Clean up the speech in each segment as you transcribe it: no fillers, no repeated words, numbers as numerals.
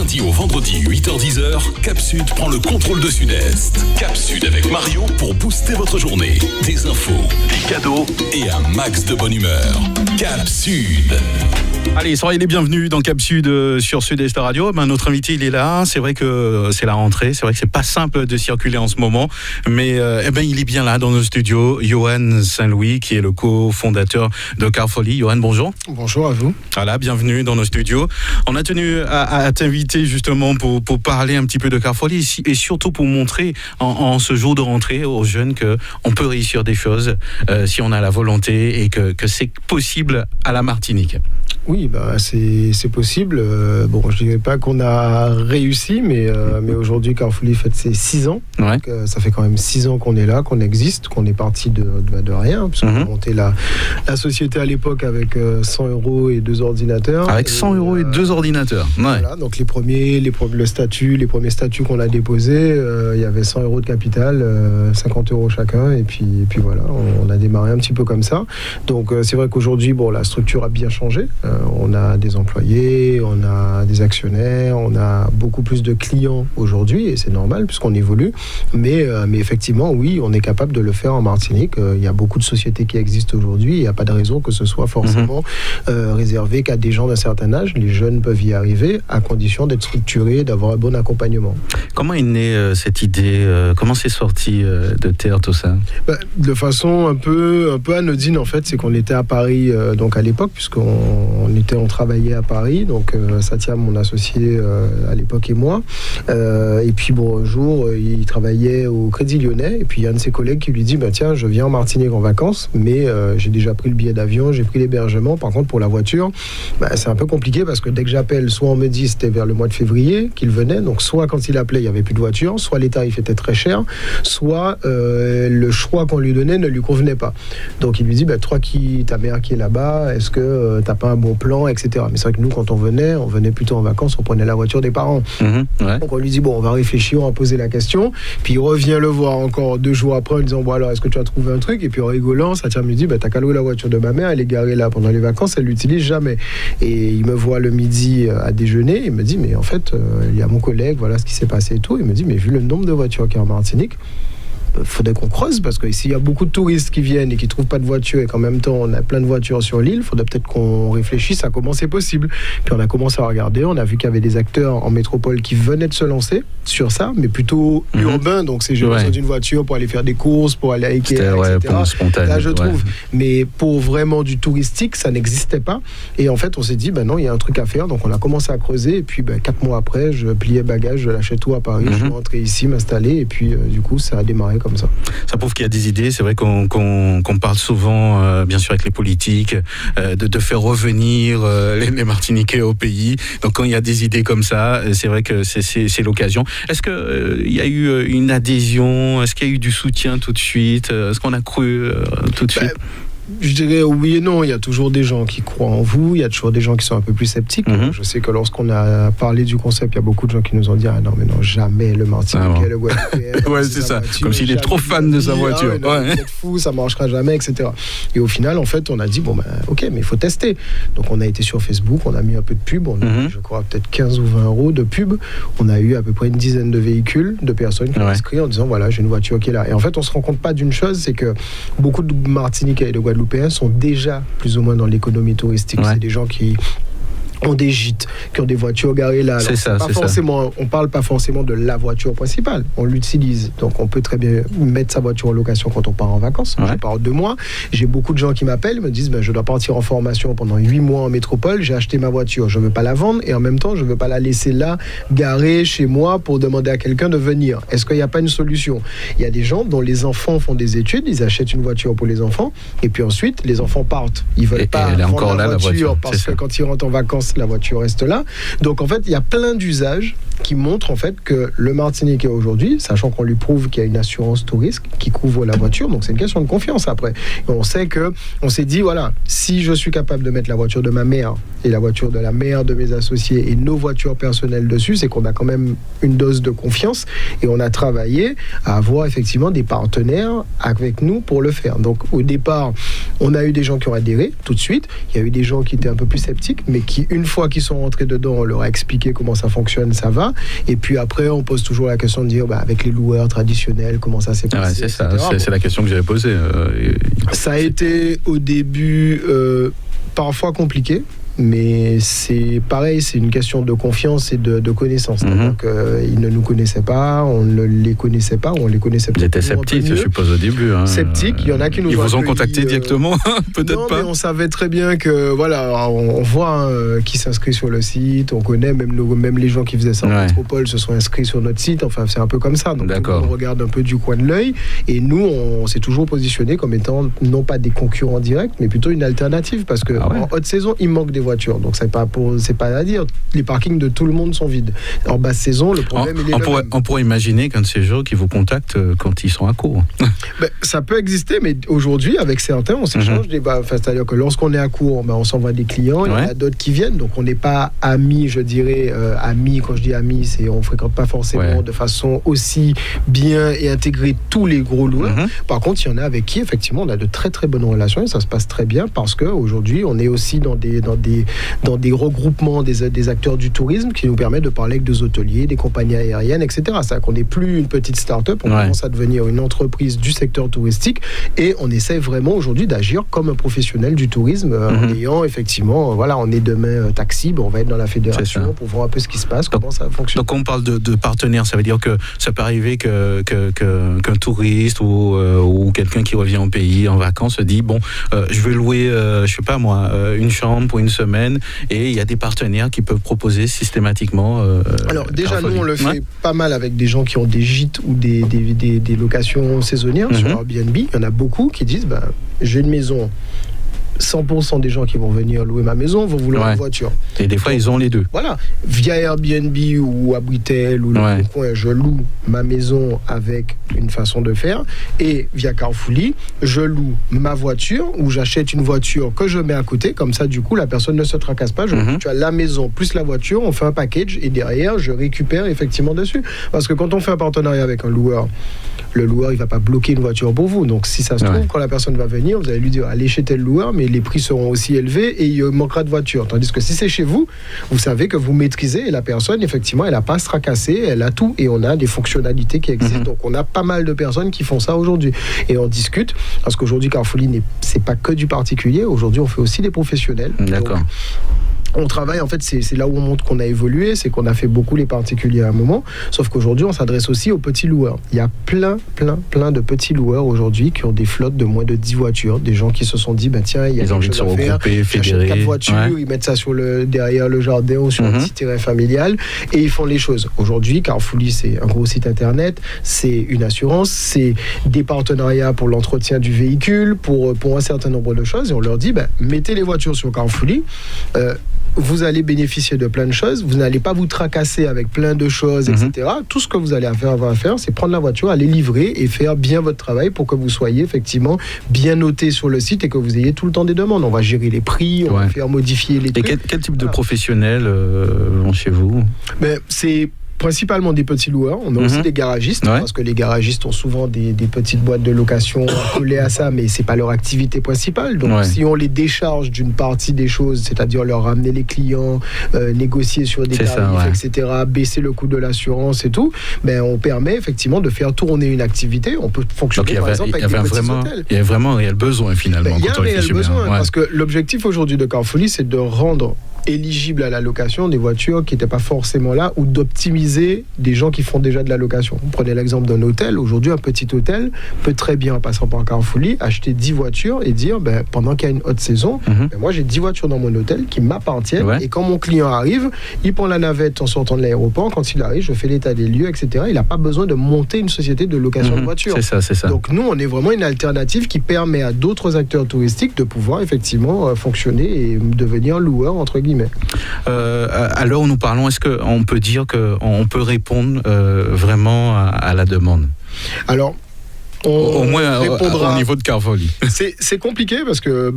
lundi au vendredi 8h-10h, Cap Sud prend le contrôle de Sud-Est. Cap Sud avec Mario pour booster votre journée. Des infos, des cadeaux et un max de bonne humeur. Cap Sud. Allez, soyez les bienvenus dans Cap Sud sur Sud-Est Radio. Notre invité, il est là. C'est vrai que c'est la rentrée. C'est vrai que c'est pas simple de circuler en ce moment. Mais il est bien là dans nos studios. Johan Saint-Louis, qui est le cofondateur de Carfolie. Johan, bonjour. Bonjour à vous. Voilà, bienvenue dans nos studios. On a tenu à t'inviter justement pour parler un petit peu de Carfolie et surtout pour montrer en ce jour de rentrée aux jeunes qu'on peut réussir des choses si on a la volonté et que c'est possible à la Martinique. Oui, c'est possible. Je dirais pas qu'on a réussi, mais aujourd'hui, Carfolie fête ses 6 ans. Ouais. Donc, ça fait quand même 6 ans qu'on est là, qu'on existe, qu'on est parti de rien, puisqu'on a monté la société à l'époque avec 100 € et 2 ordinateurs. Avec 100 € et 2 ordinateurs. Ouais. Voilà, donc les premiers statuts qu'on a déposés, il y avait 100 € de capital, 50 € chacun, et puis voilà, on a démarré un petit peu comme ça. Donc c'est vrai qu'aujourd'hui, la structure a bien changé. On a des employés, on a des actionnaires, on a beaucoup plus de clients aujourd'hui, et c'est normal puisqu'on évolue. Mais effectivement, oui, on est capable de le faire en Martinique. Il y a beaucoup de sociétés qui existent aujourd'hui. Il n'y a pas de raison que ce soit forcément réservé qu'à des gens d'un certain âge. Les jeunes peuvent y arriver à condition d'être structurés, d'avoir un bon accompagnement. Comment est née cette idée Comment c'est sorti de terre tout ça De façon un peu anodine en fait. C'est qu'on était à Paris donc à l'époque, on travaillait à Paris, donc Satya, mon associé à l'époque, et moi. Et puis un jour, il travaillait au Crédit Lyonnais, et puis il y a un de ses collègues qui lui dit tiens, je viens en Martinique en vacances, mais j'ai déjà pris le billet d'avion, j'ai pris l'hébergement. Par contre, pour la voiture, c'est un peu compliqué parce que dès que j'appelle, soit on me dit c'était vers le mois de février qu'il venait, donc soit quand il appelait, il n'y avait plus de voiture, soit les tarifs étaient très chers, soit le choix qu'on lui donnait ne lui convenait pas. Donc il lui dit toi ta mère qui est là-bas, est-ce que t'as pas un bon plan, etc. Mais c'est vrai que nous, quand on venait plutôt en vacances, on prenait la voiture des parents. Ouais. Donc on lui dit on va réfléchir, on va poser la question, puis il revient le voir encore 2 jours après en lui disant alors est-ce que tu as trouvé un truc, et puis en rigolant, Satya me dit t'as qu'à louer la voiture de ma mère, elle est garée là pendant les vacances, elle l'utilise jamais. Et il me voit le midi à déjeuner, il me dit mais en fait il y a mon collègue, voilà ce qui s'est passé et tout. Il me dit mais vu le nombre de voitures qu'il y a en Martinique, faudrait qu'on creuse, parce que s'il y a beaucoup de touristes qui viennent et qui trouvent pas de voiture, et qu'en même temps on a plein de voitures sur l'île, faudrait peut-être qu'on réfléchisse à comment c'est possible. Puis on a commencé à regarder, on a vu qu'il y avait des acteurs en métropole qui venaient de se lancer sur ça, mais plutôt urbain, donc j'ai besoin d'une voiture pour aller faire des courses, pour aller à Ikea, etc. Là je trouve, mais pour vraiment du touristique, ça n'existait pas. Et en fait on s'est dit non, il y a un truc à faire, donc on a commencé à creuser, et puis 4 mois après, je pliais bagages, je lâchais tout à Paris, je suis rentré ici m'installer, et puis du coup ça a démarré comme ça. Ça prouve qu'il y a des idées. C'est vrai qu'on parle souvent, bien sûr avec les politiques, de faire revenir les Martiniquais au pays. Donc quand il y a des idées comme ça, c'est vrai que c'est l'occasion. Est-ce qu'il y a eu une adhésion? Est-ce qu'il y a eu du soutien tout de suite? Est-ce qu'on a cru tout de suite? Je dirais oui et non. Il y a toujours des gens qui croient en vous, il y a toujours des gens qui sont un peu plus sceptiques. Je sais que lorsqu'on a parlé du concept, il y a beaucoup de gens qui nous ont dit non, jamais le Martiniquais, le Guadeloupéen. Ouais, c'est ça. Voiture, comme s'il est trop fan de sa voiture. Vous êtes fou, ça marchera jamais, etc. Et au final, en fait, on a dit ok, mais il faut tester. Donc on a été sur Facebook, on a mis un peu de pub, on a mis, je crois, peut-être 15 ou 20 € de pub. On a eu à peu près une dizaine de véhicules, de personnes qui ont inscrit en disant voilà, j'ai une voiture qui est là. Et en fait, on se rend compte pas d'une chose, c'est que beaucoup de Martiniquais et de Guadeloupéens sont déjà plus ou moins dans l'économie touristique. C'est des gens qui ont des gîtes, qui ont des voitures garées là. On parle pas forcément de la voiture principale, on l'utilise. Donc on peut très bien mettre sa voiture en location quand on part en vacances. Je pars 2 mois, j'ai beaucoup de gens qui m'appellent, me disent je dois partir en formation pendant 8 mois en métropole, j'ai acheté ma voiture, je veux pas la vendre, et en même temps je veux pas la laisser là, garée chez moi pour demander à quelqu'un de venir. Est-ce qu'il n'y a pas une solution? Il y a des gens dont les enfants font des études, ils achètent une voiture pour les enfants, et puis ensuite les enfants partent. Ils veulent pas vendre la voiture parce que quand ils rentrent en vacances, la voiture reste là. Donc en fait, il y a plein d'usages qui montrent en fait que le Martiniquais aujourd'hui, sachant qu'on lui prouve qu'il y a une assurance tout risque qui couvre la voiture, donc c'est une question de confiance après. Et on s'est dit voilà, si je suis capable de mettre la voiture de ma mère et la voiture de la mère de mes associés et nos voitures personnelles dessus, c'est qu'on a quand même une dose de confiance, et on a travaillé à avoir effectivement des partenaires avec nous pour le faire. Donc au départ, On a eu des gens qui ont adhéré tout de suite. Il y a eu des gens qui étaient un peu plus sceptiques, mais qui, une fois qu'ils sont rentrés dedans, on leur a expliqué comment ça fonctionne, ça va. Et puis après, on pose toujours la question de dire, avec les loueurs traditionnels, comment ça s'est passé, c'est ça, c'est la question que j'avais posée. Ça a été au début parfois compliqué. Mais c'est pareil, c'est une question de confiance et de connaissance. Donc, ils ne nous connaissaient pas, on ne les connaissait pas, on les connaissait peut-être. Ils étaient sceptiques, je suppose, au début. Sceptiques, il y en a qui nous ont. Ils vous ont contacté directement, peut-être non, pas. Mais on savait très bien que, voilà, on voit qui s'inscrit sur le site, on connaît, même les gens qui faisaient ça en métropole se sont inscrits sur notre site, enfin, c'est un peu comme ça. Donc, on regarde un peu du coin de l'œil. Et nous, on s'est toujours positionné comme étant, non pas des concurrents directs, mais plutôt une alternative, parce qu'en haute saison, il manque des voitures. Donc c'est pas à dire. Les parkings de tout le monde sont vides. En basse saison, le problème il est on pourrait imaginer qu'un de ces gens qui vous contactent quand ils sont à court. Ça peut exister, mais aujourd'hui, avec certains, on s'échange des. C'est-à-dire que lorsqu'on est à court, on s'envoie des clients. Il y en a d'autres qui viennent. Donc on n'est pas amis, je dirais. Amis, quand je dis amis, c'est on fréquente pas forcément de façon aussi bien et intégrée tous les gros loueurs. Par contre, il y en a avec qui effectivement on a de très très bonnes relations et ça se passe très bien parce que aujourd'hui, on est aussi dans des regroupements des acteurs du tourisme qui nous permettent de parler avec des hôteliers, des compagnies aériennes, etc. C'est-à-dire qu'on n'est plus une petite start-up, on commence à devenir une entreprise du secteur touristique et on essaie vraiment aujourd'hui d'agir comme un professionnel du tourisme en ayant effectivement, on est demain taxi, on va être dans la fédération pour voir un peu ce qui se passe, comment ça fonctionne. Donc on parle de partenaires, ça veut dire que ça peut arriver qu'un touriste ou quelqu'un qui revient au pays en vacances se dit je vais louer, je sais pas moi, une chambre pour une semaine et il y a des partenaires qui peuvent proposer systématiquement. Alors déjà nous on le fait pas mal avec des gens qui ont des gîtes ou des locations saisonnières sur Airbnb. Il y en a beaucoup qui disent j'ai une maison. 100% des gens qui vont venir louer ma maison vont vouloir une voiture. Et des fois, ils ont les deux. Voilà. Via Airbnb ou Abritel ou le coin, je loue ma maison avec une façon de faire. Et via Carfully, je loue ma voiture ou j'achète une voiture que je mets à côté. Comme ça, du coup, la personne ne se tracasse pas. Tu as la maison plus la voiture, on fait un package et derrière, je récupère effectivement dessus. Parce que quand on fait un partenariat avec un loueur, le loueur, il ne va pas bloquer une voiture pour vous. Donc, si ça se trouve, quand la personne va venir, vous allez lui dire, allez chez tel loueur, mais les prix seront aussi élevés et il manquera de voitures. Tandis que si c'est chez vous, vous savez que vous maîtrisez et la personne, effectivement, elle n'a pas à se tracasser, elle a tout et on a des fonctionnalités qui existent. Donc, on a pas mal de personnes qui font ça aujourd'hui. Et on discute, parce qu'aujourd'hui, Carfully, c'est pas que du particulier. Aujourd'hui, on fait aussi des professionnels. D'accord. Donc, on travaille, en fait, c'est là où on montre qu'on a évolué, c'est qu'on a fait beaucoup les particuliers à un moment, sauf qu'aujourd'hui, on s'adresse aussi aux petits loueurs. Il y a plein de petits loueurs aujourd'hui qui ont des flottes de moins de 10 voitures, des gens qui se sont dit, tiens, il y a quelque chose à faire, j'achète 4 voitures, ils mettent ça derrière le jardin ou sur un petit terrain familial, et ils font les choses. Aujourd'hui, Carfully, c'est un gros site internet, c'est une assurance, c'est des partenariats pour l'entretien du véhicule, pour un certain nombre de choses, et on leur dit, mettez les voitures sur Carfully, vous allez bénéficier de plein de choses, vous n'allez pas vous tracasser avec plein de choses, etc. Tout ce que vous allez avoir à faire, c'est prendre la voiture, aller livrer et faire bien votre travail pour que vous soyez effectivement bien noté sur le site et que vous ayez tout le temps des demandes. On va gérer les prix, on va faire modifier les trucs. Et quel type de professionnels vont chez vous ? C'est principalement des petits loueurs. On a aussi des garagistes, parce que les garagistes ont souvent des petites boîtes de location collées à ça, mais c'est pas leur activité principale. Donc, si on les décharge d'une partie des choses, c'est-à-dire leur ramener les clients, négocier sur des tarifs, etc., baisser le coût de l'assurance et tout, on permet effectivement de faire tourner une activité. On peut fonctionner, par exemple, avec des petits hôtels. Il y a vraiment un réel besoin, finalement. Il y a un réel besoin, parce que l'objectif aujourd'hui de Carfully, c'est de rendre éligibles à la location des voitures qui n'étaient pas forcément là ou d'optimiser des gens qui font déjà de la location. Prenez l'exemple d'un hôtel. Aujourd'hui, un petit hôtel peut très bien, en passant par Carfully, acheter 10 voitures et dire, pendant qu'il y a une haute saison, moi j'ai 10 voitures dans mon hôtel qui m'appartiennent et quand mon client arrive, il prend la navette en sortant de l'aéroport. Quand il arrive, je fais l'état des lieux, etc. Il n'a pas besoin de monter une société de location de voitures. C'est ça. Donc nous, on est vraiment une alternative qui permet à d'autres acteurs touristiques de pouvoir effectivement fonctionner et devenir loueur, entre guillemets. À l'heure où nous parlons, est-ce qu'on peut dire qu'on peut répondre vraiment à la demande ? Alors, au moins au niveau de Carfully. C'est compliqué parce que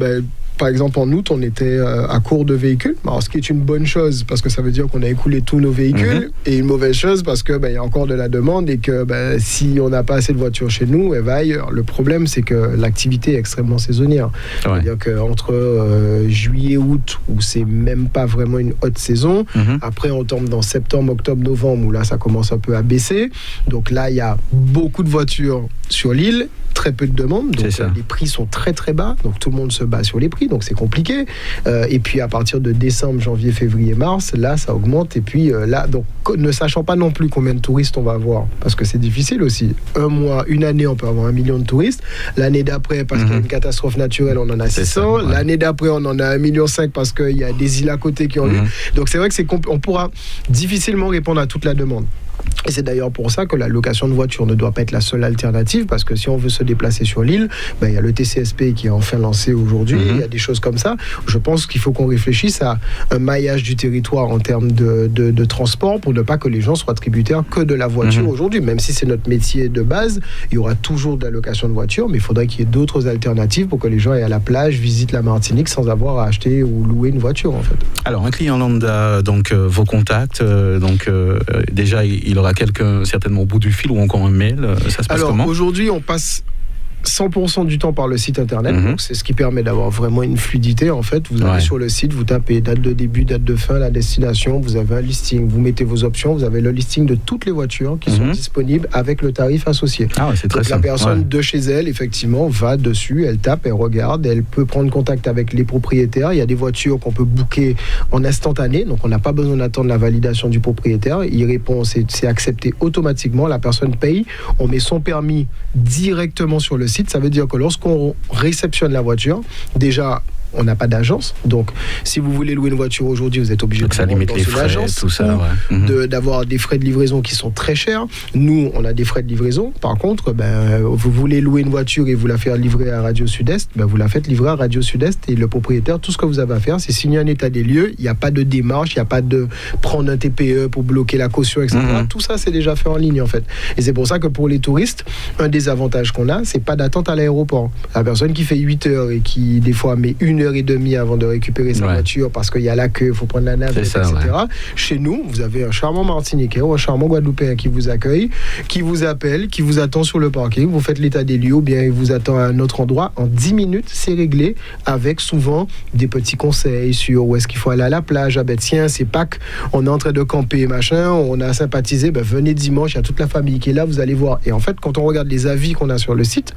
par exemple, en août, on était à court de véhicules. Alors, ce qui est une bonne chose, parce que ça veut dire qu'on a écoulé tous nos véhicules, et une mauvaise chose, parce que y a encore de la demande, et que si on n'a pas assez de voitures chez nous, elle va ailleurs. Le problème, c'est que l'activité est extrêmement saisonnière. C'est-à-dire qu'entre juillet et août, où c'est même pas vraiment une haute saison, après on tombe dans septembre, octobre, novembre, où là, ça commence un peu à baisser. Donc là, il y a beaucoup de voitures sur l'île, très peu de demandes, donc les prix sont très très bas, donc tout le monde se bat sur les prix, donc c'est compliqué. Et puis à partir de décembre, janvier, février, mars, là ça augmente, et puis là, donc ne sachant pas non plus combien de touristes on va avoir, parce que c'est difficile aussi. Un mois, une année, on peut avoir 1 million de touristes. L'année d'après, parce qu'il y a une catastrophe naturelle, on en a 600. L'année d'après, on en a 1,5 million parce qu'il y a des îles à côté qui ont eu. Donc c'est vrai que on pourra difficilement répondre à toute la demande. Et c'est d'ailleurs pour ça que la location de voiture ne doit pas être la seule alternative, parce que si on veut se déplacer sur l'île, il y a le TCSP qui est enfin lancé aujourd'hui, il y a des choses comme ça. Je pense qu'il faut qu'on réfléchisse à un maillage du territoire en termes de transport, pour ne pas que les gens soient tributaires que de la voiture aujourd'hui. Même si c'est notre métier de base, il y aura toujours de la location de voiture, mais il faudrait qu'il y ait d'autres alternatives pour que les gens aient à la plage, visitent la Martinique sans avoir à acheter ou louer une voiture en fait. Alors un client lambda, donc vos contacts, déjà il aura quelqu'un certainement au bout du fil ou encore un mail, ça se passe comment ? Aujourd'hui, on passe 100% du temps par le site internet, donc c'est ce qui permet d'avoir vraiment une fluidité. En fait, vous allez sur le site, vous tapez date de début, date de fin, la destination, vous avez un listing, vous mettez vos options, vous avez le listing de toutes les voitures qui sont disponibles avec le tarif associé. C'est très simple. La personne de chez elle, effectivement, va dessus, elle tape, elle regarde, elle peut prendre contact avec les propriétaires. Il y a des voitures qu'on peut booker en instantané, donc on n'a pas besoin d'attendre la validation du propriétaire. Il répond, c'est accepté automatiquement, la personne paye, on met son permis directement sur le site. Ça veut dire que lorsqu'on réceptionne la voiture, déjà, on n'a pas d'agence. Donc, si vous voulez louer une voiture aujourd'hui, vous êtes obligé de ça limite les frais, agence, tout ça, d'avoir des frais de livraison qui sont très chers. Nous, on a des frais de livraison. Par contre, vous voulez louer une voiture et vous la faire livrer à Radio Sud-Est, vous la faites livrer à Radio Sud-Est, et le propriétaire, tout ce que vous avez à faire, c'est signer un état des lieux. Il n'y a pas de démarche, il n'y a pas de prendre un TPE pour bloquer la caution, etc. Tout ça, c'est déjà fait en ligne, en fait. Et c'est pour ça que pour les touristes, un des avantages qu'on a, c'est pas d'attente à l'aéroport. La personne qui fait 8 heures et qui, des fois, met 1h30 avant de récupérer sa voiture parce qu'il y a la queue, il faut prendre la navette, etc. Chez nous, vous avez un charmant Martiniquais ou un charmant Guadeloupéen qui vous accueille, qui vous appelle, qui vous attend sur le parking, vous faites l'état des lieux, ou bien il vous attend à un autre endroit. En 10 minutes, c'est réglé, avec souvent des petits conseils sur où est-ce qu'il faut aller à la plage. Tiens, c'est Pâques, on est en train de camper, machin, on a sympathisé, venez dimanche, il y a toute la famille qui est là, vous allez voir. Et en fait, quand on regarde les avis qu'on a sur le site,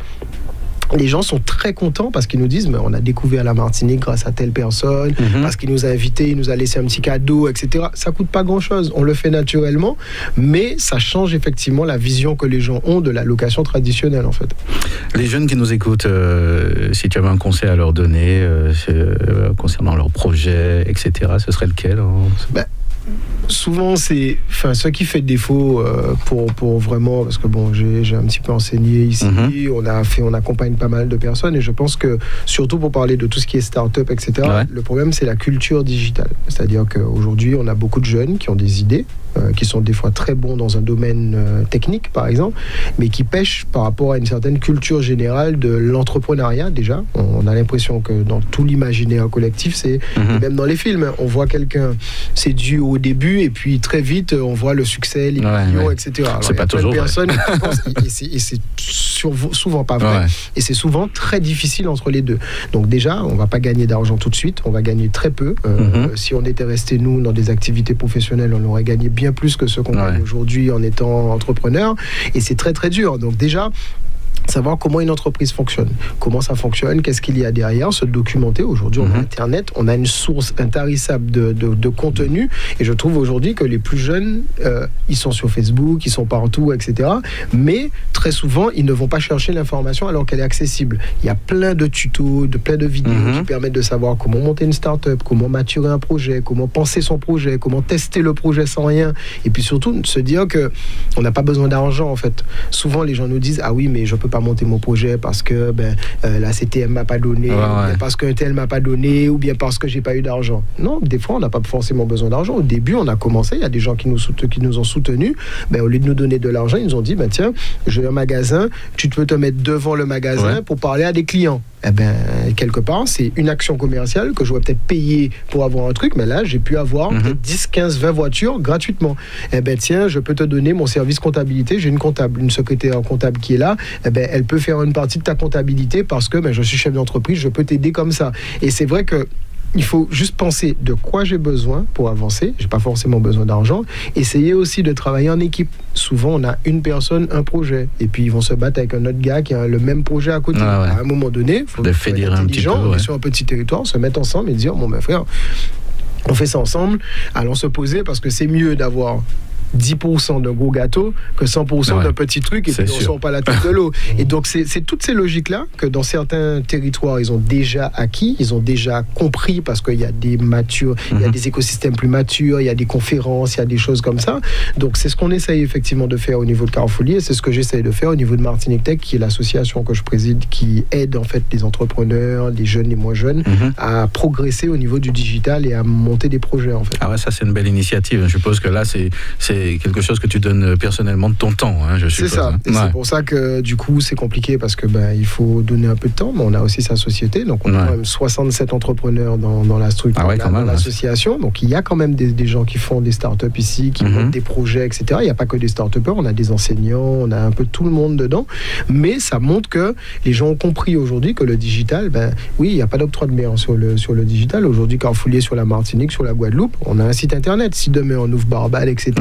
les gens sont très contents parce qu'ils nous disent on a découvert la Martinique grâce à telle personne, parce qu'il nous a invités, il nous a laissé un petit cadeau, etc. Ça coûte pas grand chose, on le fait naturellement, mais ça change effectivement la vision que les gens ont de la location traditionnelle en fait. Les jeunes qui nous écoutent, si tu avais un conseil à leur donner concernant leurs projets, etc., ce serait lequel souvent, c'est ce qui fait défaut pour vraiment, parce que j'ai un petit peu enseigné ici, on accompagne pas mal de personnes, et je pense que, surtout pour parler de tout ce qui est start-up, etc., le problème, c'est la culture digitale. C'est-à-dire qu'aujourd'hui, on a beaucoup de jeunes qui ont des idées, qui sont des fois très bons dans un domaine technique, par exemple, mais qui pêchent par rapport à une certaine culture générale de l'entrepreneuriat, déjà. On a l'impression que dans tout l'imaginaire collectif, c'est même dans les films, on voit quelqu'un, c'est dû au début, et puis très vite, on voit le succès, les millions, etc. Alors, c'est pas toujours personnes qui pensent, et c'est souvent pas vrai, et c'est souvent très difficile entre les deux. Donc déjà, on va pas gagner d'argent tout de suite, on va gagner très peu. Si on était resté, nous, dans des activités professionnelles, on aurait gagné bien plus que ce qu'on gagne aujourd'hui en étant entrepreneur, et c'est très très dur. Donc déjà, savoir comment une entreprise fonctionne, comment ça fonctionne, qu'est-ce qu'il y a derrière, se documenter. Aujourd'hui, on a Internet, on a une source intarissable de contenu, et je trouve aujourd'hui que les plus jeunes, ils sont sur Facebook, ils sont partout, etc. Mais très souvent, ils ne vont pas chercher l'information alors qu'elle est accessible. Il y a plein de tutos, plein de vidéos qui permettent de savoir comment monter une start-up, comment maturer un projet, comment penser son projet, comment tester le projet sans rien, et puis surtout se dire que on n'a pas besoin d'argent en fait. Souvent, les gens nous disent ah oui, mais je peux pas monter mon projet parce que la CTM m'a pas donné, ou bien parce qu'un tel m'a pas donné, ou bien parce que j'ai pas eu d'argent. Non, des fois on n'a pas forcément besoin d'argent. Au début, on a commencé, il y a des gens qui nous ont soutenus, au lieu de nous donner de l'argent, ils nous ont dit tiens, j'ai un magasin, tu peux te mettre devant le magasin pour parler à des clients. quelque part, c'est une action commerciale que je dois peut-être payer pour avoir un truc, mais là, j'ai pu avoir peut-être 10, 15, 20 voitures gratuitement. Tiens, je peux te donner mon service comptabilité, j'ai une secrétaire comptable qui est là, elle peut faire une partie de ta comptabilité parce que je suis chef d'entreprise, je peux t'aider comme ça. Et c'est vrai que il faut juste penser de quoi j'ai besoin pour avancer. J'ai pas forcément besoin d'argent. Essayer aussi de travailler en équipe. Souvent, on a une personne, un projet. Et puis, ils vont se battre avec un autre gars qui a le même projet à côté. À un moment donné, il faut être intelligent, on est sur un petit territoire, se mettre ensemble et dire, bon, frère, on fait ça ensemble. Allons se poser parce que c'est mieux d'avoir 10% d'un gros gâteau que 100% d'un petit truc et puis on ne sort pas la tête de l'eau. Et donc c'est toutes ces logiques-là que dans certains territoires ils ont déjà acquis, ils ont déjà compris parce qu'il y a des matures, il y a des écosystèmes plus matures, il y a des conférences, il y a des choses comme ça. Donc c'est ce qu'on essaye effectivement de faire au niveau de Carrefourlier et c'est ce que j'essaye de faire au niveau de Martinique Tech qui est l'association que je préside qui aide en fait les entrepreneurs, les jeunes, les moins jeunes à progresser au niveau du digital et à monter des projets en fait. Ah ouais, ça c'est une belle initiative. Je suppose que là c'est quelque chose que tu donnes personnellement de ton temps, je suppose. C'est ça. Et c'est pour ça que du coup c'est compliqué parce que il faut donner un peu de temps, mais on a aussi sa société, donc on a quand même 67 entrepreneurs dans la structure, dans l'association. Donc il y a quand même des gens qui font des startups ici, qui montent des projets, etc. Il n'y a pas que des start-upers, on a des enseignants, on a un peu tout le monde dedans, mais ça montre que les gens ont compris aujourd'hui que le digital, oui, il n'y a pas d'octroi de mer sur le digital. Aujourd'hui, Carrefourlier sur la Martinique, sur la Guadeloupe, on a un site internet. Si demain on ouvre Barbade, etc.,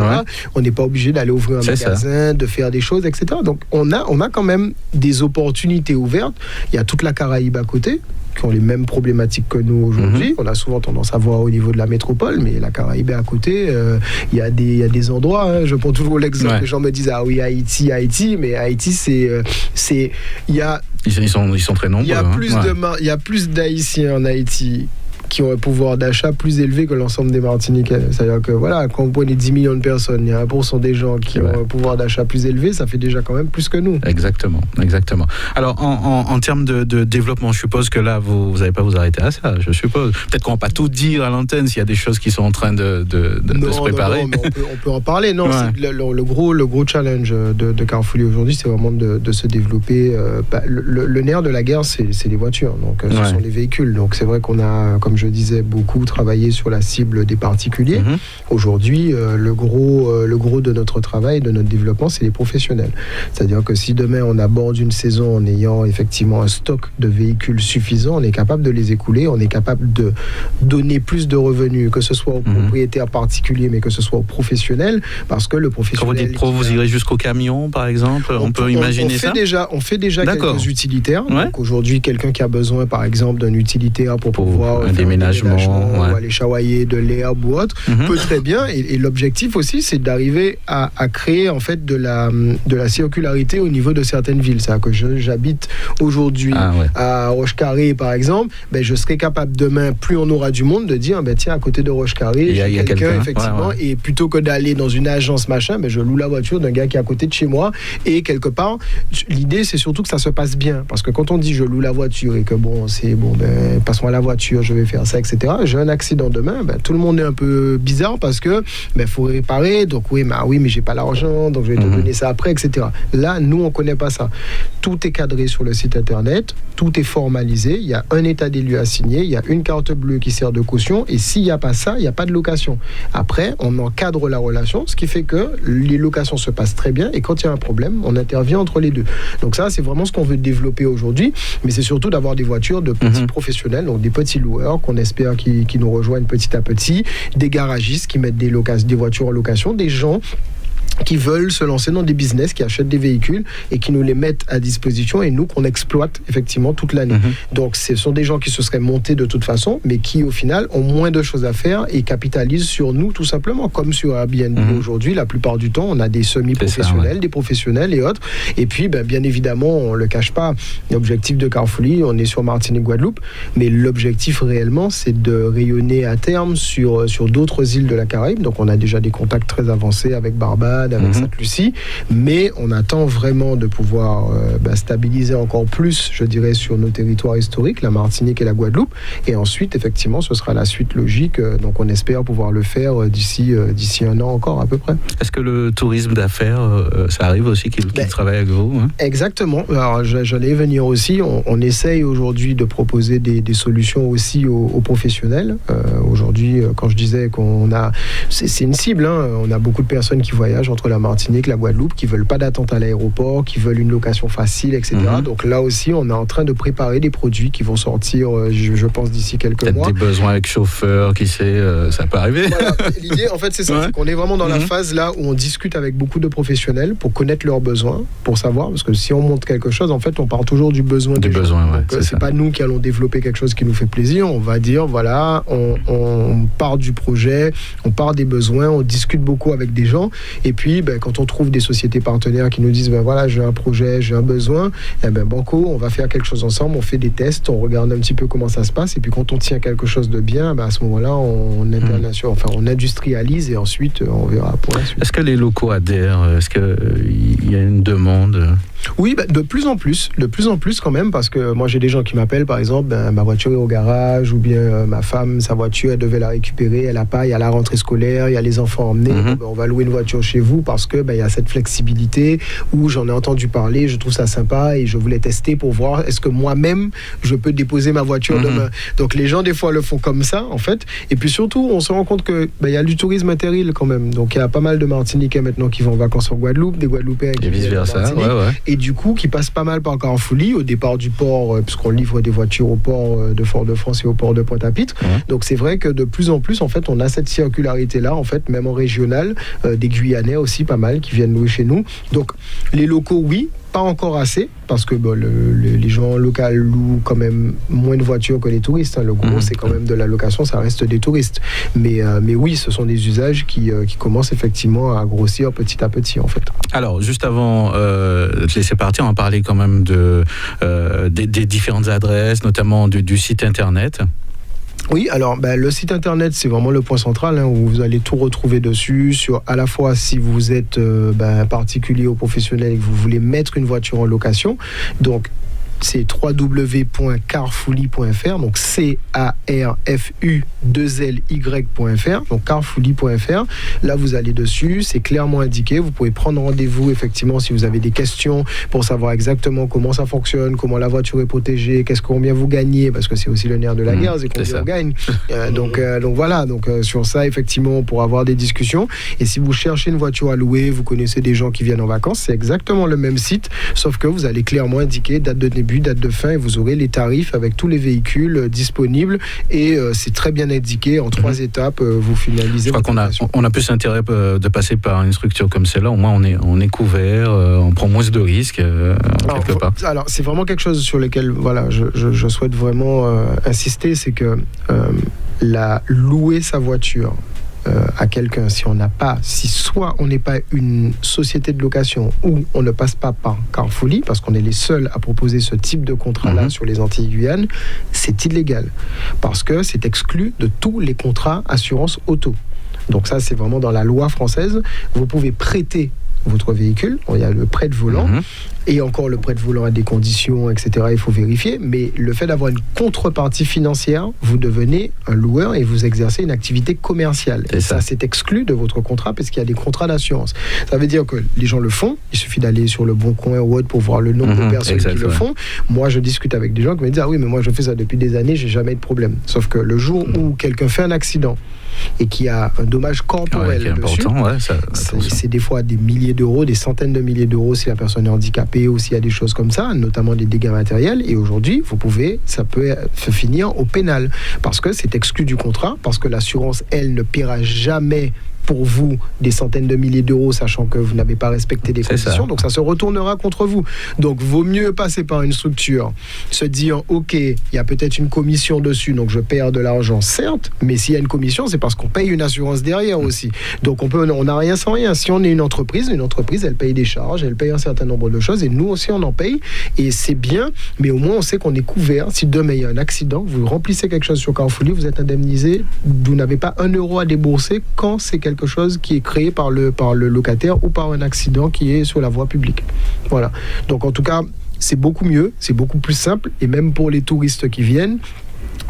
on n'est pas obligé d'aller ouvrir un magasin, de faire des choses, etc. Donc on a quand même des opportunités ouvertes. Il y a toute la Caraïbe à côté qui ont les mêmes problématiques que nous aujourd'hui. On a souvent tendance à voir au niveau de la métropole, mais la Caraïbe est à côté. Il y a des endroits, je prends toujours l'exemple, les gens me disent, ah oui, Haïti, mais Haïti, ils sont très nombreux. Il y a plus d'Haïtiens en Haïti qui ont un pouvoir d'achat plus élevé que l'ensemble des Martiniquais. C'est-à-dire que quand on prenait 10 millions de personnes, il y a 1% des gens qui ont un pouvoir d'achat plus élevé, ça fait déjà quand même plus que nous. Exactement. Alors, en termes de développement, je suppose que là, vous n'allez pas vous arrêter à ça, je suppose. Peut-être qu'on ne va pas tout dire à l'antenne s'il y a des choses qui sont en train de se préparer. Non, mais on peut en parler. Non, c'est le gros challenge de Carrefourlier aujourd'hui, c'est vraiment de se développer. Le nerf de la guerre, c'est les voitures. Donc, ce sont les véhicules. Donc, c'est vrai qu'on a, comme je disais, beaucoup travaillé sur la cible des particuliers. Aujourd'hui, le gros de notre travail, de notre développement, c'est les professionnels. C'est-à-dire que si demain on aborde une saison en ayant effectivement un stock de véhicules suffisant, on est capable de les écouler, on est capable de donner plus de revenus, que ce soit aux propriétaires particuliers, mais que ce soit aux professionnels, parce que le professionnel... Quand vous dites pro, vous irez jusqu'au camion, par exemple, on peut imaginer ça. On fait déjà quelques utilitaires. Donc aujourd'hui, quelqu'un qui a besoin, par exemple, d'un utilitaire pour pouvoir déménagement, ou aller chawailler de l'herbe ou autre, peut très bien. Et l'objectif aussi, c'est d'arriver à créer en fait de la circularité au niveau de certaines villes. C'est-à-dire que j'habite aujourd'hui à Roche-Carré, par exemple, je serai capable demain, plus on aura du monde, de dire tiens, à côté de Roche-Carré, il y a quelqu'un effectivement, et plutôt que d'aller dans une agence machin, je loue la voiture d'un gars qui est à côté de chez moi. Et quelque part, l'idée, c'est surtout que ça se passe bien. Parce que quand on dit je loue la voiture et que passe-moi la voiture, je vais faire ça, etc. J'ai un accident demain, tout le monde est un peu bizarre parce que faut réparer, donc mais j'ai pas l'argent, donc je vais te donner ça après, etc. Là, nous, on connaît pas ça. Tout est cadré sur le site internet, tout est formalisé, il y a un état des lieux à signer, il y a une carte bleue qui sert de caution, et s'il n'y a pas ça, il n'y a pas de location. Après, on encadre la relation, ce qui fait que les locations se passent très bien, et quand il y a un problème, on intervient entre les deux. Donc ça, c'est vraiment ce qu'on veut développer aujourd'hui, mais c'est surtout d'avoir des voitures de petits professionnels, donc des petits loueurs qu'on espère qui nous rejoignent petit à petit, des garagistes qui mettent des voitures en location, des gens qui veulent se lancer dans des business, qui achètent des véhicules et qui nous les mettent à disposition et nous qu'on exploite effectivement toute l'année. Donc ce sont des gens qui se seraient montés de toute façon, mais qui au final ont moins de choses à faire et capitalisent sur nous tout simplement, comme sur Airbnb aujourd'hui. La plupart du temps, on a des semi-professionnels, des professionnels et autres. Et puis bien évidemment, on le cache pas, l'objectif de Carrefourlier, on est sur Martinique, Guadeloupe, mais l'objectif réellement, c'est de rayonner à terme sur d'autres îles de la Caraïbe. Donc on a déjà des contacts très avancés avec Barbade, Grenade, avec Sainte-Lucie, mais on attend vraiment de pouvoir stabiliser encore plus, je dirais, sur nos territoires historiques, la Martinique et la Guadeloupe, et ensuite, effectivement, ce sera la suite logique, donc on espère pouvoir le faire d'ici 1 an encore, à peu près. Est-ce que le tourisme d'affaires, ça arrive aussi qu'il travaille avec vous, hein? Exactement. Alors, j'allais venir aussi, on essaye aujourd'hui de proposer des solutions aussi aux professionnels. Aujourd'hui, quand je disais qu'on a... C'est une cible, hein. On a beaucoup de personnes qui voyagent entre la Martinique, la Guadeloupe, qui veulent pas d'attente à l'aéroport, qui veulent une location facile, etc. Donc là aussi, on est en train de préparer des produits qui vont sortir, je pense, d'ici quelques mois. Peut-être des besoins avec chauffeur, qui sait, ça peut arriver. Voilà. L'idée, en fait, c'est ça. Ouais. C'est qu'on est vraiment dans la phase là où on discute avec beaucoup de professionnels pour connaître leurs besoins, pour savoir, parce que si on monte quelque chose, en fait, on part toujours du besoin des gens. Ouais, donc, c'est pas nous qui allons développer quelque chose qui nous fait plaisir. On va dire, voilà, on part du projet, on part des besoins, on discute beaucoup avec des gens, et puis quand on trouve des sociétés partenaires qui nous disent voilà, j'ai un projet, j'ai un besoin, et banco, on va faire quelque chose ensemble, on fait des tests, on regarde un petit peu comment ça se passe, et puis quand on tient quelque chose de bien, à ce moment-là, on industrialise, et ensuite on verra pour la suite. Est-ce que les locaux adhèrent? Est-ce qu'il y a une demande? Oui, de plus en plus quand même, parce que moi j'ai des gens qui m'appellent, par exemple, ma voiture est au garage, ou bien ma femme, sa voiture, elle devait la récupérer, elle n'a pas, il y a la rentrée scolaire, il y a les enfants emmenés, on va louer une voiture chez vous parce que il y a cette flexibilité où j'en ai entendu parler, je trouve ça sympa et je voulais tester pour voir est-ce que moi-même je peux déposer ma voiture demain. Donc les gens des fois le font comme ça en fait, et puis surtout on se rend compte que il y a du tourisme interîle quand même, donc il y a pas mal de Martiniquais maintenant qui vont en vacances en Guadeloupe, des Guadeloupéens qui viennent en Martinique, et du coup qui passent pas mal par Carrefourly au départ du port, puisqu'on livre des voitures au port de Fort-de-France et au port de Pointe-à-Pitre. Donc c'est vrai que de plus en plus en fait on a cette circularité là en fait, même en régional, des Guyanais aussi pas mal qui viennent louer chez nous. Donc les locaux, oui, pas encore assez, parce que les gens locaux louent quand même moins de voitures que les touristes, hein. Le gros, c'est quand même de la location, ça reste des touristes. Mais oui, ce sont des usages qui commencent effectivement à grossir petit à petit, en fait. Alors, juste avant de te laisser partir, on va parler quand même des différentes adresses, notamment du site internet. Oui, alors le site internet, c'est vraiment le point central, hein, où vous allez tout retrouver dessus, sur à la fois si vous êtes particulier ou professionnel et que vous voulez mettre une voiture en location. Donc c'est www.carfourly.fr, donc CARFU2LY.fr, donc carfourly.fr. Là, vous allez dessus, c'est clairement indiqué. Vous pouvez prendre rendez-vous, effectivement, si vous avez des questions pour savoir exactement comment ça fonctionne, comment la voiture est protégée, combien vous gagnez, parce que c'est aussi le nerf de la guerre, c'est combien on gagne. Donc voilà, sur ça, effectivement, pour avoir des discussions. Et si vous cherchez une voiture à louer, vous connaissez des gens qui viennent en vacances, c'est exactement le même site, sauf que vous allez clairement indiquer date de début, date de fin, et vous aurez les tarifs avec tous les véhicules disponibles, et c'est très bien indiqué en 3 étapes. Vous finalisez. Je crois qu'on a plus intérêt de passer par une structure comme celle-là. Au moins on est couvert, on prend moins de risques quelque part. Alors c'est vraiment quelque chose sur lequel je souhaite vraiment insister, c'est que louer sa voiture à quelqu'un, si soit on n'est pas une société de location ou on ne passe pas par Carrefourly, parce qu'on est les seuls à proposer ce type de contrat-là sur les Antilles-Guyane, c'est illégal, parce que c'est exclu de tous les contrats assurance auto. Donc ça, c'est vraiment dans la loi française. Vous pouvez prêter votre véhicule, il y a le prêt de volant, et encore le prêt de volant a des conditions, etc., il faut vérifier, mais le fait d'avoir une contrepartie financière, vous devenez un loueur et vous exercez une activité commerciale. Et ça, c'est exclu de votre contrat, parce qu'il y a des contrats d'assurance. Ça veut dire que les gens le font, il suffit d'aller sur le Bon Coin ou autre pour voir le nombre de personnes qui le font. Moi, je discute avec des gens qui me disent « Ah oui, mais moi je fais ça depuis des années, j'ai jamais eu de problème. » Sauf que le jour où quelqu'un fait un accident et qu'il y a un dommage corporel dessus, c'est des fois des milliers d'euros, des centaines de milliers d'euros si la personne est handicapée ou s'il y a des choses comme ça, notamment des dégâts matériels. Et aujourd'hui, ça peut finir au pénal, parce que c'est exclu du contrat, parce que l'assurance, elle, ne paiera jamais pour vous des centaines de milliers d'euros, sachant que vous n'avez pas respecté des conditions, donc ça se retournera contre vous. Donc vaut mieux passer par une structure, se dire ok, il y a peut-être une commission dessus, donc je perds de l'argent, certes, mais s'il y a une commission, c'est parce qu'on paye une assurance derrière aussi. Donc on n'a rien sans rien. Si on est une entreprise, elle paye des charges, elle paye un certain nombre de choses, et nous aussi on en paye, et c'est bien, mais au moins on sait qu'on est couvert. Si demain il y a un accident, vous remplissez quelque chose sur Carrefourly, vous êtes indemnisé, vous n'avez pas 1 euro à débourser quand c'est quelque quelque chose qui est créé par le locataire ou par un accident qui est sur la voie publique. Voilà. Donc en tout cas, c'est beaucoup mieux, c'est beaucoup plus simple, et même pour les touristes qui viennent,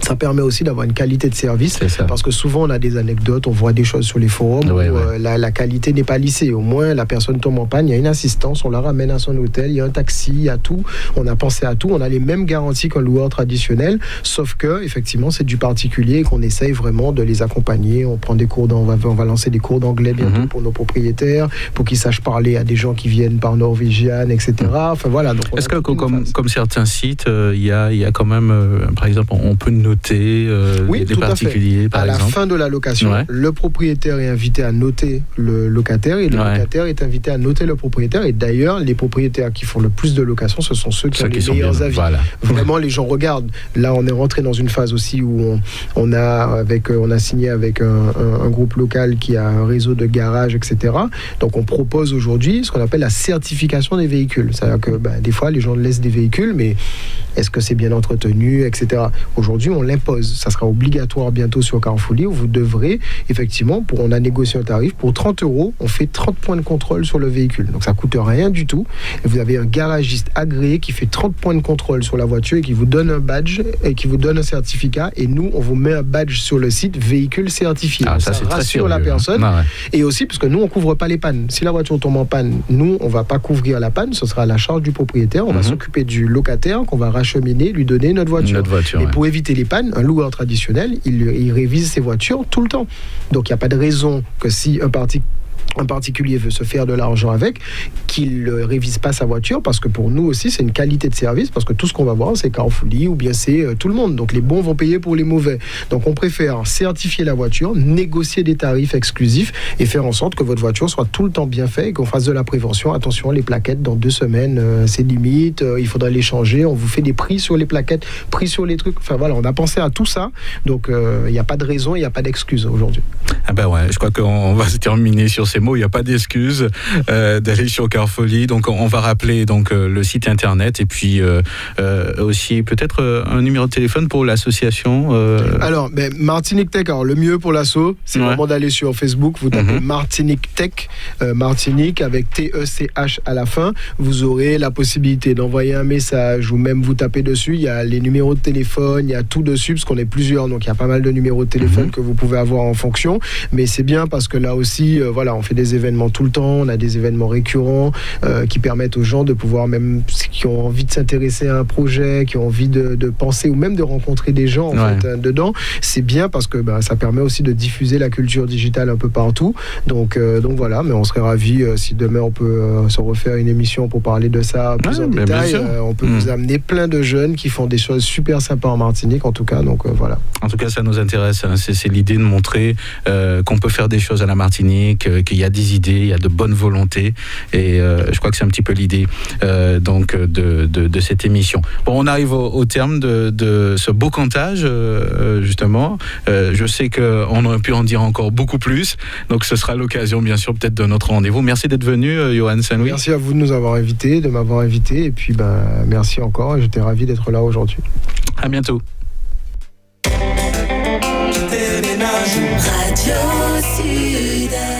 ça permet aussi d'avoir une qualité de service, parce que souvent on a des anecdotes, on voit des choses sur les forums où la qualité n'est pas lissée. Au moins la personne tombe en panne, il y a une assistance, on la ramène à son hôtel, il y a un taxi, il y a tout, on a pensé à tout, on a les mêmes garanties qu'un loueur traditionnel, sauf que effectivement c'est du particulier et qu'on essaye vraiment de les accompagner. On prend des cours, on va lancer des cours d'anglais bientôt pour nos propriétaires, pour qu'ils sachent parler à des gens qui viennent par Norvégienne, etc. Enfin voilà. Donc, est-ce que comme certains sites, il y a quand même, par exemple, on peut noter des particuliers, par exemple. À la fin de la location, le propriétaire est invité à noter le locataire, et le locataire est invité à noter le propriétaire. Et d'ailleurs, les propriétaires qui font le plus de locations, ce sont ceux qui ont les meilleurs avis. Voilà. Vraiment, les gens regardent. Là, on est rentré dans une phase aussi où on a signé avec un groupe local qui a un réseau de garages, etc. Donc, on propose aujourd'hui ce qu'on appelle la certification des véhicules. C'est-à-dire que des fois, les gens laissent des véhicules, mais est-ce que c'est bien entretenu, etc. Aujourd'hui, on l'impose. Ça sera obligatoire bientôt sur Carrefourly, où vous devrez, effectivement, on a négocié un tarif, pour 30 €, on fait 30 points de contrôle sur le véhicule. Donc ça coûte rien du tout. Et vous avez un garagiste agréé qui fait 30 points de contrôle sur la voiture et qui vous donne un badge et qui vous donne un certificat. Et nous, on vous met un badge sur le site véhicule certifié. Ça rassure la personne. Et aussi, parce que nous, on couvre pas les pannes. Si la voiture tombe en panne, nous, on va pas couvrir la panne. Ce sera à la charge du propriétaire. On va s'occuper du locataire qu'on va racheminer, lui donner notre voiture. Et pour éviter les pannes, un loueur traditionnel, il révise ses voitures tout le temps. Donc il n'y a pas de raison que si un particulier veut se faire de l'argent avec, qu'il ne révise pas sa voiture, parce que pour nous aussi c'est une qualité de service, parce que tout ce qu'on va voir c'est Carrefourly ou bien c'est tout le monde, donc les bons vont payer pour les mauvais. Donc on préfère certifier la voiture, négocier des tarifs exclusifs et faire en sorte que votre voiture soit tout le temps bien faite et qu'on fasse de la prévention. Attention, les plaquettes dans 2 semaines c'est limite, il faudra les changer, on vous fait des prix sur les plaquettes, prix sur les trucs, enfin voilà, on a pensé à tout ça, donc il n'y a pas de raison, il n'y a pas d'excuse aujourd'hui. Je crois qu'on va se terminer sur ces mots. Il n'y a pas d'excuse d'aller sur Carrefourly. Donc on va rappeler le site internet, et puis aussi peut-être un numéro de téléphone pour l'association. Alors Martinique Tech, le mieux pour l'asso, c'est vraiment d'aller sur Facebook, vous tapez Martinique Tech, Martinique avec TECH à la fin. Vous aurez la possibilité d'envoyer un message ou même vous tapez dessus. Il y a les numéros de téléphone, il y a tout dessus, parce qu'on est plusieurs, donc il y a pas mal de numéros de téléphone que vous pouvez avoir en fonction. Mais c'est bien parce que là aussi, on fait des événements tout le temps, on a des événements récurrents qui permettent aux gens de pouvoir, même qui ont envie de s'intéresser à un projet, qui ont envie de penser ou même de rencontrer des gens dedans. C'est bien parce que ça permet aussi de diffuser la culture digitale un peu partout. Donc voilà, mais on serait ravis si demain on peut se refaire une émission pour parler de ça plus en détail. On peut vous amener plein de jeunes qui font des choses super sympas en Martinique, en tout cas. Donc voilà. En tout cas, ça nous intéresse. C'est l'idée de montrer qu'on peut faire des choses à la Martinique, qu'il y a des idées, il y a de bonnes volontés, et je crois que c'est un petit peu l'idée de cette émission. Bon, on arrive au terme de ce beau cantage, justement. Je sais qu'on aurait pu en dire encore beaucoup plus, donc ce sera l'occasion, bien sûr, peut-être de notre rendez-vous. Merci d'être venu, Johan Saint-Louis. Merci à vous de m'avoir invité, et puis merci encore, j'étais ravi d'être là aujourd'hui. À bientôt. Radio Sud-Est.